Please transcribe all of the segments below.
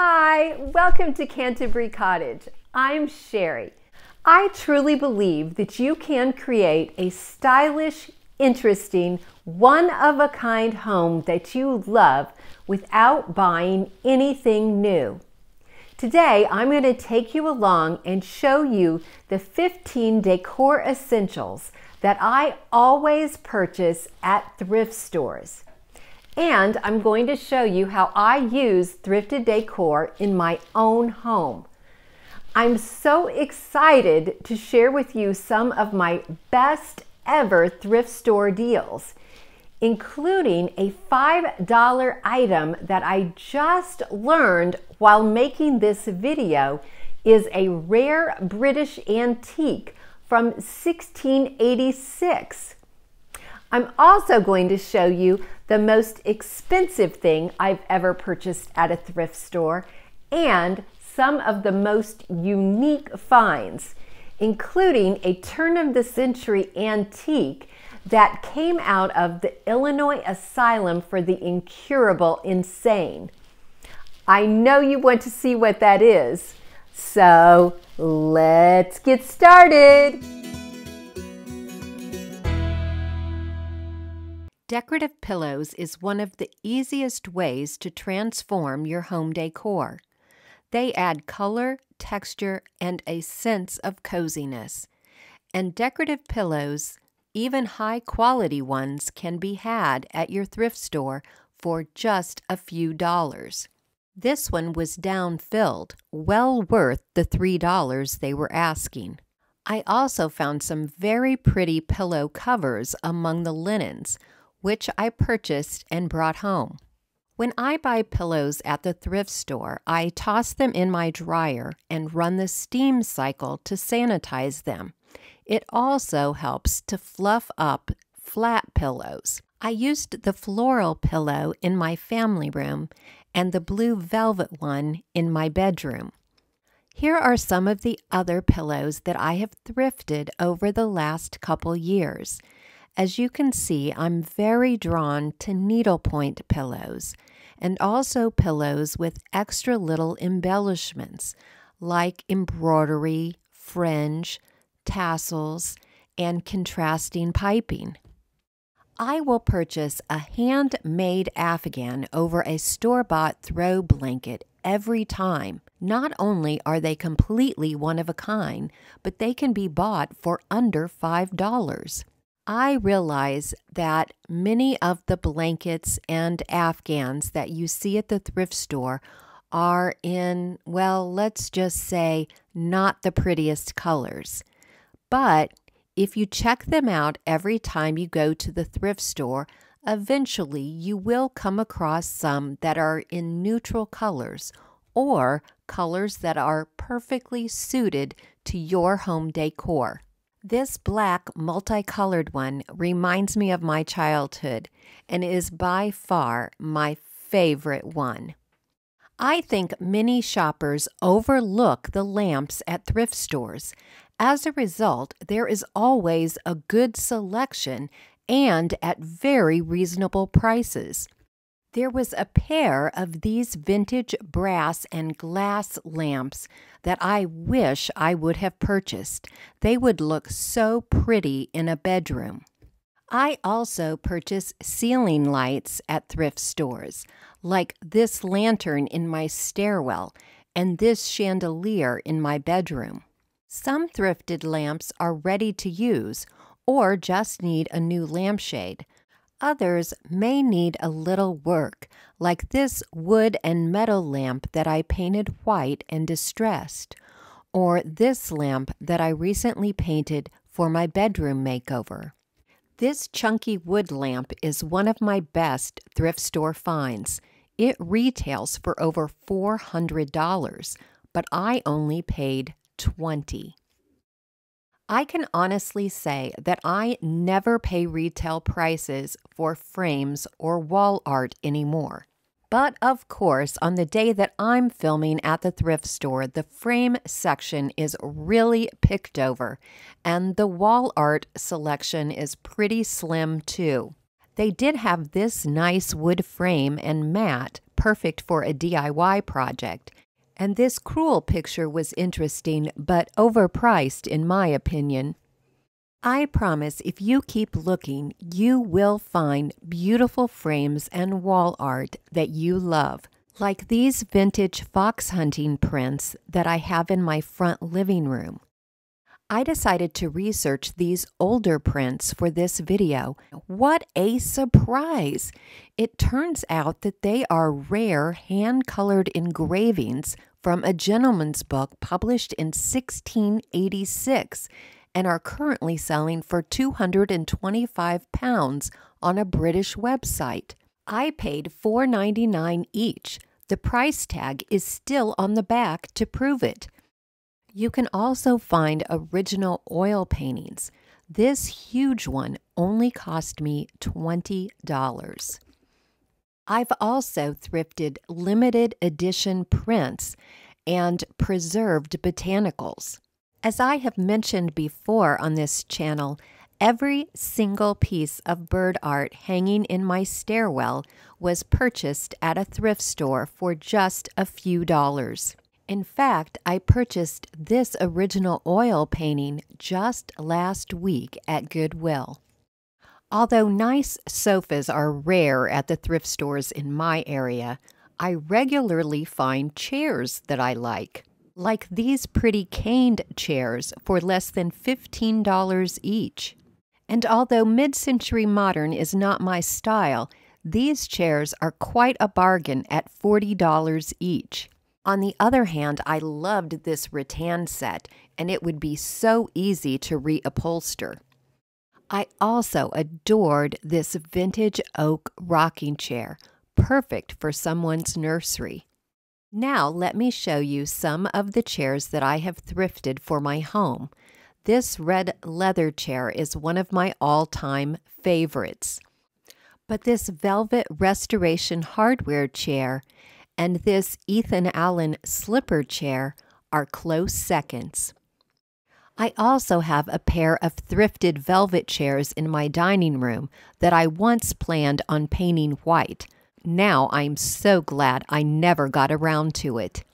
Hi, welcome to Canterbury Cottage. I'm Sherry. I truly believe that you can create a stylish, interesting, one-of-a-kind home that you love without buying anything new. Today, I'm going to take you along and show you the 15 decor essentials that I always purchase at thrift stores. And I'm going to show you how I use thrifted decor in my own home. I'm so excited to share with you some of my best ever thrift store deals, including a $5 item that I just learned while making this video is a rare British antique from 1686. I'm also going to show you the most expensive thing I've ever purchased at a thrift store and some of the most unique finds, including a turn-of-the-century antique that came out of the Illinois Asylum for the Incurable Insane. I know you want to see what that is, so let's get started. Decorative pillows is one of the easiest ways to transform your home decor. They add color, texture, and a sense of coziness. And decorative pillows, even high-quality ones, can be had at your thrift store for just a few dollars. This one was down-filled, well worth the $3 they were asking. I also found some very pretty pillow covers among the linens, which I purchased and brought home. When I buy pillows at the thrift store, I toss them in my dryer and run the steam cycle to sanitize them. It also helps to fluff up flat pillows. I used the floral pillow in my family room and the blue velvet one in my bedroom. Here are some of the other pillows that I have thrifted over the last couple years. As you can see, I'm very drawn to needlepoint pillows and also pillows with extra little embellishments like embroidery, fringe, tassels, and contrasting piping. I will purchase a handmade afghan over a store-bought throw blanket every time. Not only are they completely one of a kind, but they can be bought for under $5. I realize that many of the blankets and afghans that you see at the thrift store are in, well, let's just say, not the prettiest colors. But if you check them out every time you go to the thrift store, eventually you will come across some that are in neutral colors or colors that are perfectly suited to your home decor. This black multicolored one reminds me of my childhood and is by far my favorite one. I think many shoppers overlook the lamps at thrift stores. As a result, there is always a good selection and at very reasonable prices. There was a pair of these vintage brass and glass lamps that I wish I would have purchased. They would look so pretty in a bedroom. I also purchase ceiling lights at thrift stores, like this lantern in my stairwell and this chandelier in my bedroom. Some thrifted lamps are ready to use or just need a new lampshade. Others may need a little work, like this wood and metal lamp that I painted white and distressed, or this lamp that I recently painted for my bedroom makeover. This chunky wood lamp is one of my best thrift store finds. It retails for over $400, but I only paid $20. I can honestly say that I never pay retail prices for frames or wall art anymore. But of course, on the day that I'm filming at the thrift store, the frame section is really picked over, and the wall art selection is pretty slim too. They did have this nice wood frame and mat, perfect for a DIY project. And this crewel picture was interesting, but overpriced in my opinion. I promise if you keep looking, you will find beautiful frames and wall art that you love, like these vintage fox hunting prints that I have in my front living room. I decided to research these older prints for this video. What a surprise! It turns out that they are rare hand-colored engravings from a gentleman's book published in 1686 and are currently selling for £225 on a British website. I paid $4.99 each. The price tag is still on the back to prove it. You can also find original oil paintings. This huge one only cost me $20. I've also thrifted limited edition prints and preserved botanicals. As I have mentioned before on this channel, every single piece of bird art hanging in my stairwell was purchased at a thrift store for just a few dollars. In fact, I purchased this original oil painting just last week at Goodwill. Although nice sofas are rare at the thrift stores in my area, I regularly find chairs that I like these pretty caned chairs for less than $15 each. And although mid-century modern is not my style, these chairs are quite a bargain at $40 each. On the other hand, I loved this rattan set, and it would be so easy to reupholster. I also adored this vintage oak rocking chair, perfect for someone's nursery. Now let me show you some of the chairs that I have thrifted for my home. This red leather chair is one of my all-time favorites. But this velvet restoration hardware chair and this Ethan Allen slipper chair are close seconds. I also have a pair of thrifted velvet chairs in my dining room that I once planned on painting white. Now I'm so glad I never got around to it.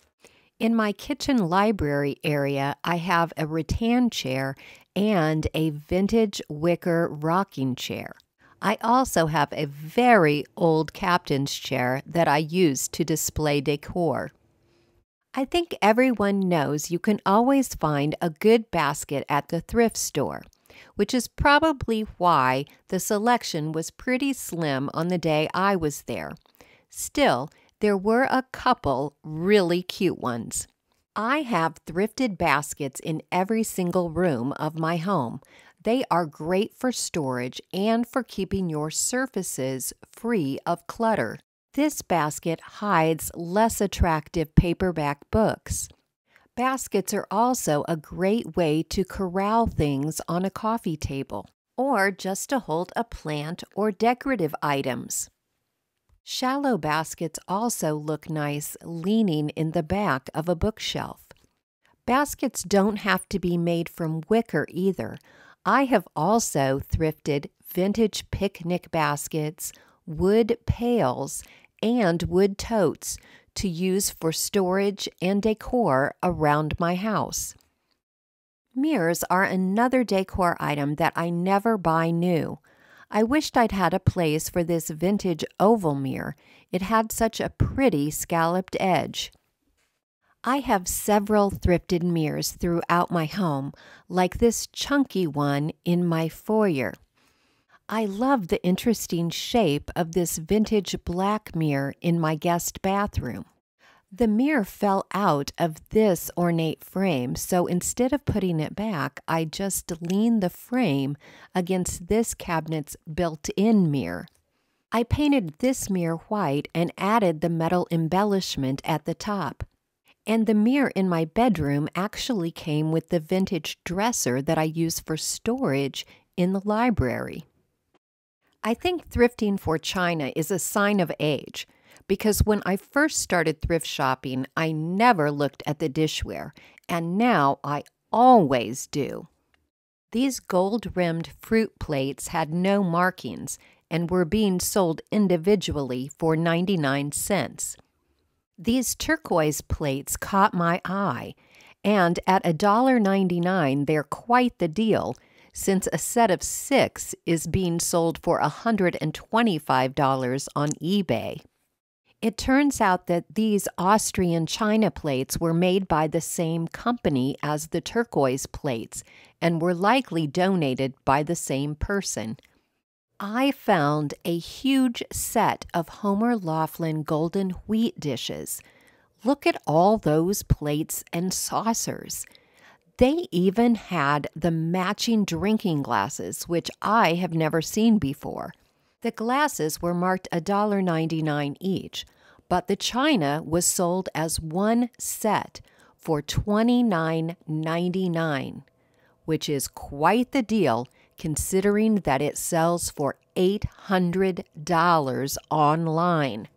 In my kitchen library area, I have a rattan chair and a vintage wicker rocking chair. I also have a very old captain's chair that I use to display decor. I think everyone knows you can always find a good basket at the thrift store, which is probably why the selection was pretty slim on the day I was there. Still, there were a couple really cute ones. I have thrifted baskets in every single room of my home. They are great for storage and for keeping your surfaces free of clutter. This basket hides less attractive paperback books. Baskets are also a great way to corral things on a coffee table, or just to hold a plant or decorative items. Shallow baskets also look nice leaning in the back of a bookshelf. Baskets don't have to be made from wicker either. I have also thrifted vintage picnic baskets, wood pails, and wood totes to use for storage and decor around my house. Mirrors are another decor item that I never buy new. I wished I'd had a place for this vintage oval mirror. It had such a pretty scalloped edge. I have several thrifted mirrors throughout my home, like this chunky one in my foyer. I love the interesting shape of this vintage black mirror in my guest bathroom. The mirror fell out of this ornate frame, so instead of putting it back, I just leaned the frame against this cabinet's built-in mirror. I painted this mirror white and added the metal embellishment at the top. And the mirror in my bedroom actually came with the vintage dresser that I use for storage in the library. I think thrifting for china is a sign of age, because when I first started thrift shopping, I never looked at the dishware, and now I always do. These gold-rimmed fruit plates had no markings, and were being sold individually for 99 cents. These turquoise plates caught my eye, and at $1.99 they're quite the deal, since a set of 6 is being sold for $125 on eBay. It turns out that these Austrian china plates were made by the same company as the turquoise plates and were likely donated by the same person. I found a huge set of Homer Laughlin golden wheat dishes. Look at all those plates and saucers. They even had the matching drinking glasses, which I have never seen before. The glasses were marked $1.99 each, but the china was sold as one set for $29.99, which is quite the deal considering that it sells for $800 online.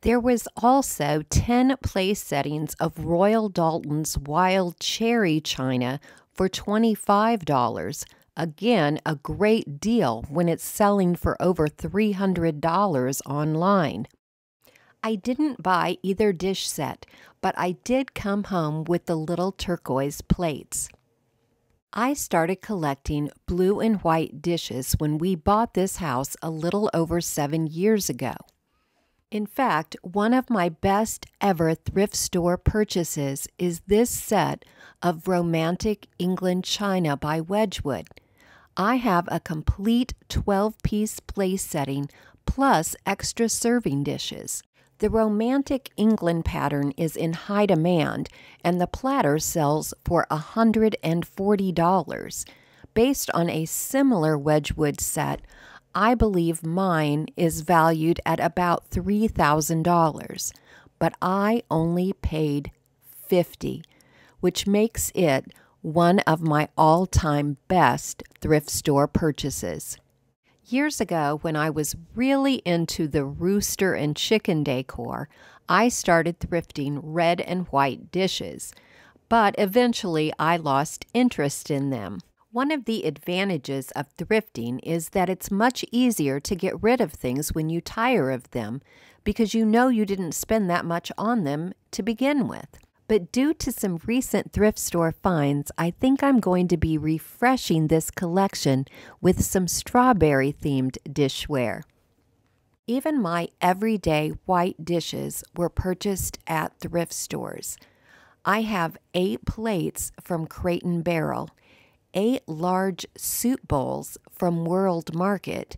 There was also 10 place settings of Royal Dalton's Wild Cherry china for $25. Again, a great deal when it's selling for over $300 online. I didn't buy either dish set, but I did come home with the little turquoise plates. I started collecting blue and white dishes when we bought this house a little over 7 years ago. In fact, one of my best ever thrift store purchases is this set of Romantic England china by Wedgwood. I have a complete 12-piece place setting plus extra serving dishes. The Romantic England pattern is in high demand, and the platter sells for $140. Based on a similar Wedgwood set, I believe mine is valued at about $3,000, but I only paid $50, which makes it one of my all-time best thrift store purchases. Years ago, when I was really into the rooster and chicken decor, I started thrifting red and white dishes, but eventually I lost interest in them. One of the advantages of thrifting is that it's much easier to get rid of things when you tire of them, because you know you didn't spend that much on them to begin with. But due to some recent thrift store finds, I think I'm going to be refreshing this collection with some strawberry-themed dishware. Even my everyday white dishes were purchased at thrift stores. I have 8 plates from Crate & Barrel, 8 large soup bowls from World Market,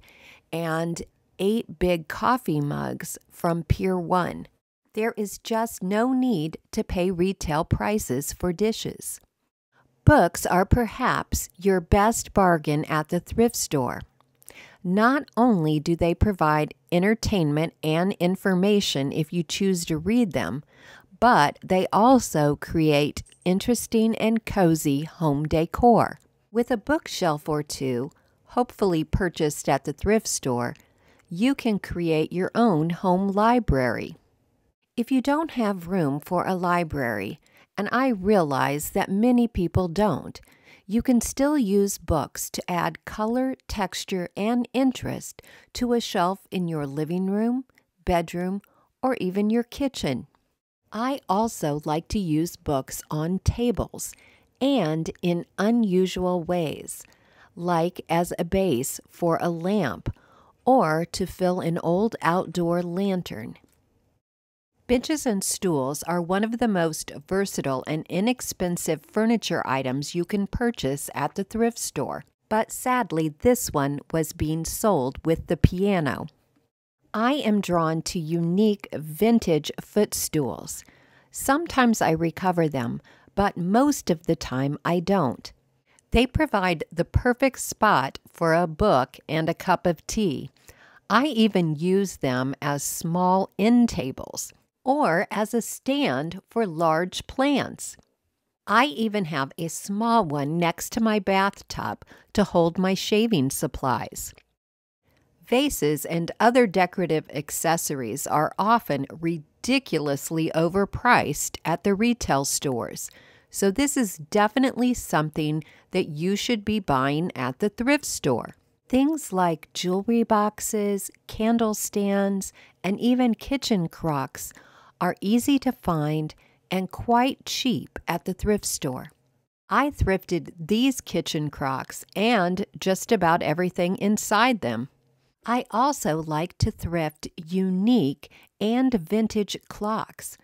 and 8 big coffee mugs from Pier 1. There is just no need to pay retail prices for dishes. Books are perhaps your best bargain at the thrift store. Not only do they provide entertainment and information if you choose to read them, but they also create interesting and cozy home decor. With a bookshelf or two, hopefully purchased at the thrift store, you can create your own home library. If you don't have room for a library, and I realize that many people don't, you can still use books to add color, texture, and interest to a shelf in your living room, bedroom, or even your kitchen. I also like to use books on tables and in unusual ways, like as a base for a lamp or to fill an old outdoor lantern. Benches and stools are one of the most versatile and inexpensive furniture items you can purchase at the thrift store, but sadly this one was being sold with the piano. I am drawn to unique vintage footstools. Sometimes I recover them, but most of the time I don't. They provide the perfect spot for a book and a cup of tea. I even use them as small end tables, or as a stand for large plants. I even have a small one next to my bathtub to hold my shaving supplies. Vases and other decorative accessories are often ridiculously overpriced at the retail stores, so this is definitely something that you should be buying at the thrift store. Things like jewelry boxes, candle stands, and even kitchen crocks are easy to find and quite cheap at the thrift store. I thrifted these kitchen crocks and just about everything inside them. I also like to thrift unique and vintage clocks,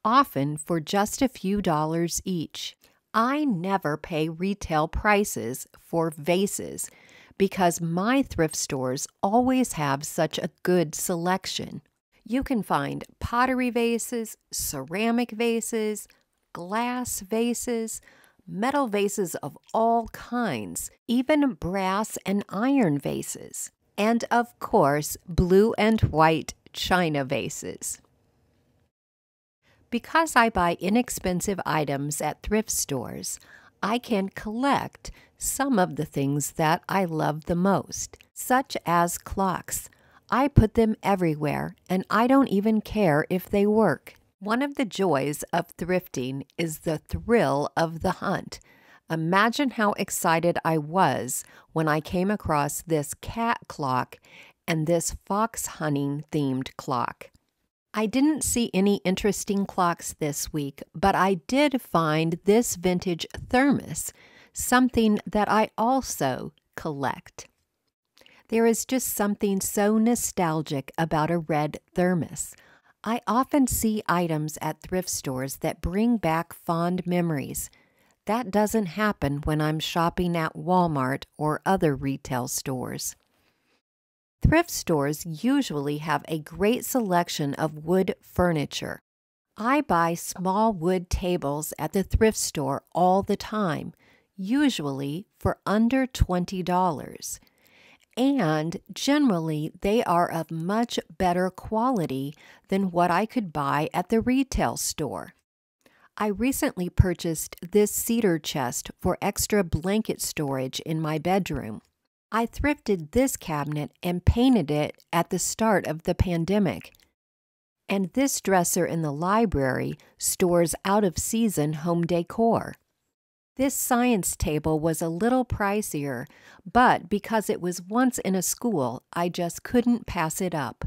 often for just a few dollars each. I never pay retail prices for vases because my thrift stores always have such a good selection. You can find pottery vases, ceramic vases, glass vases, metal vases of all kinds, even brass and iron vases, and of course, blue and white china vases. Because I buy inexpensive items at thrift stores, I can collect some of the things that I love the most, such as clocks. I put them everywhere, and I don't even care if they work. One of the joys of thrifting is the thrill of the hunt. Imagine how excited I was when I came across this cat clock and this fox hunting themed clock. I didn't see any interesting clocks this week, but I did find this vintage thermos, something that I also collect. There is just something so nostalgic about a red thermos. I often see items at thrift stores that bring back fond memories. That doesn't happen when I'm shopping at Walmart or other retail stores. Thrift stores usually have a great selection of wood furniture. I buy small wood tables at the thrift store all the time, usually for under $20. And generally, they are of much better quality than what I could buy at the retail store. I recently purchased this cedar chest for extra blanket storage in my bedroom. I thrifted this cabinet and painted it at the start of the pandemic. And this dresser in the library stores out-of-season home decor. This science table was a little pricier, but because it was once in a school, I just couldn't pass it up.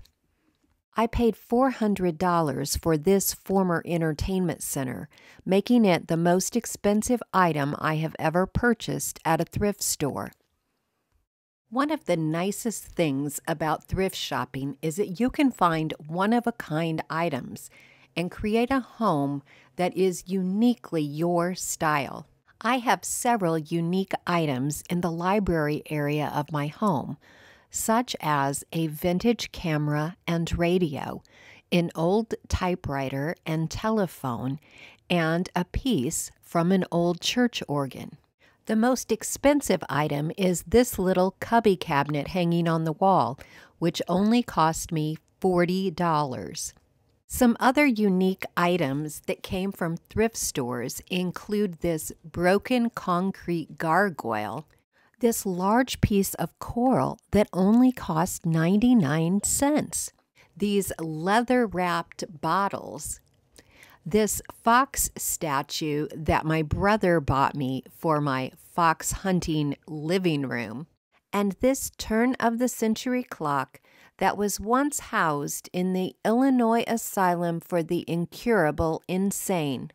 I paid $400 for this former entertainment center, making it the most expensive item I have ever purchased at a thrift store. One of the nicest things about thrift shopping is that you can find one-of-a-kind items and create a home that is uniquely your style. I have several unique items in the library area of my home, such as a vintage camera and radio, an old typewriter and telephone, and a piece from an old church organ. The most expensive item is this little cubby cabinet hanging on the wall, which only cost me $40. Some other unique items that came from thrift stores include this broken concrete gargoyle, this large piece of coral that only cost 99 cents, these leather-wrapped bottles, this fox statue that my brother bought me for my fox hunting living room, and this turn-of-the-century clock that was once housed in the Illinois Asylum for the Incurable Insane.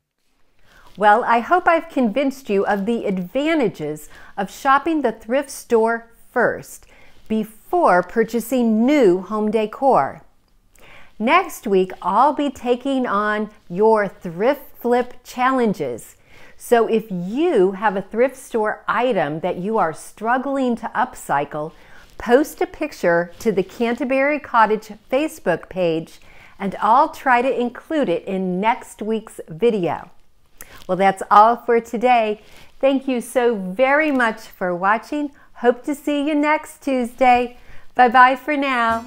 Well, I hope I've convinced you of the advantages of shopping the thrift store first before purchasing new home decor. Next week, I'll be taking on your thrift flip challenges. So if you have a thrift store item that you are struggling to upcycle, post a picture to the Canterbury Cottage Facebook page, and I'll try to include it in next week's video. Well, that's all for today. Thank you so very much for watching. Hope to see you next Tuesday. Bye-bye for now.